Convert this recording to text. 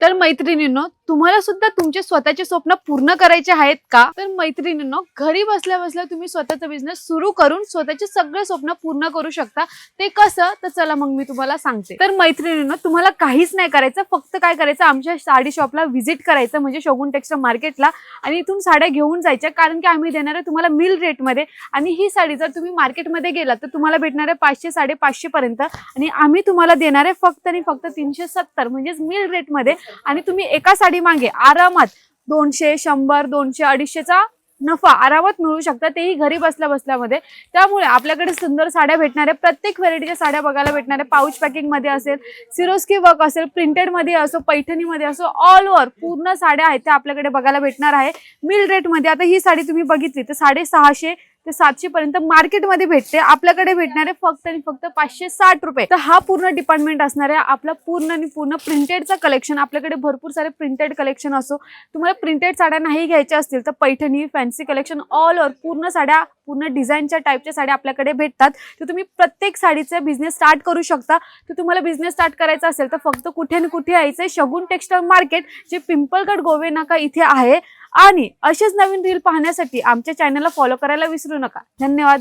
तर मैत्रिणींनो, तुम्हाला सुद्धा तुमचे स्वतःचे स्वप्न पूर्ण करायचे आहेत का? तर मैत्रिणींनो, घरी बसल्या बसल्या तुम्ही स्वतःचा बिझनेस सुरू करून स्वतःचे सगळे स्वप्न पूर्ण करू शकता. ते कसं? तर चला मग मी तुम्हाला सांगते. तर मैत्रिणींनो, तुम्हाला काहीच नाही करायचं, फक्त काय करायचं, आमच्या साडी शॉपला व्हिजिट करायचं, म्हणजे शोगुन टेक्सटाईल मार्केटला, आणि इथून साड्या घेऊन जायच्या. कारण की आम्ही देणार आहे तुम्हाला मिल रेटमध्ये. आणि ही साडी जर तुम्ही मार्केटमध्ये गेलात तर तुम्हाला भेटणार आहे 500 550 पर्यंत, आणि आम्ही तुम्हाला देणार आहे फक्त आणि फक्त 370, म्हणजेच मिल रेटमध्ये. आणि तुम्ही एका साडी मागे आरामात 200, 100, 200, 250चा नफा आरामात मिळू शकता, तेही घरी बसल्या बसल्यामध्ये. त्यामुळे आपल्याकडे सुंदर साड्या भेटणार आहे, प्रत्येक व्हेरायटीच्या साड्या बघायला भेटणार आहे. पाऊच पॅकिंग मध्ये असेल, सिरोस्की वर्क असेल, प्रिंटेड मध्ये असो, पैठणी मध्ये असो, ऑल ओव्हर पूर्ण साड्या आहेत त्या आपल्याकडे बघायला भेटणार आहे मिल रेट मध्ये. आता ही साडी तुम्ही बघितली तर 650 ते 700 पर्यंत मार्केटमध्ये भेटते, आपल्याकडे भेटणार आहे फक्त आणि फक्त 560 रुपये. तर हा पूर्ण डिपार्टमेंट असणार आहे आपला पूर्ण आणि पूर्ण प्रिंटेडचा कलेक्शन. आपल्याकडे भरपूर सारे प्रिंटेड कलेक्शन असो, तुम्हाला प्रिंटेड साड्या नाही घ्यायच्या असतील तर Paithani, fancy collection, all over पूर्ण साड्या, पूर्ण डिझाईनच्या टाईपच्या साड्या आपल्याकडे भेटतात. तर तुम्ही प्रत्येक साडीचा बिझनेस स्टार्ट करू शकता. तर तुम्हाला बिझनेस स्टार्ट करायचा असेल तर फक्त कुठे ना कुठे यायचंय, शगुन टेक्सटाईल मार्केट, जे पिंपळगड गोवे नाका इथे आहे. आणि असेच नवीन रील पाहण्यासाठी आमच्या चॅनलला फॉलो करायला विसरू नका. धन्यवाद.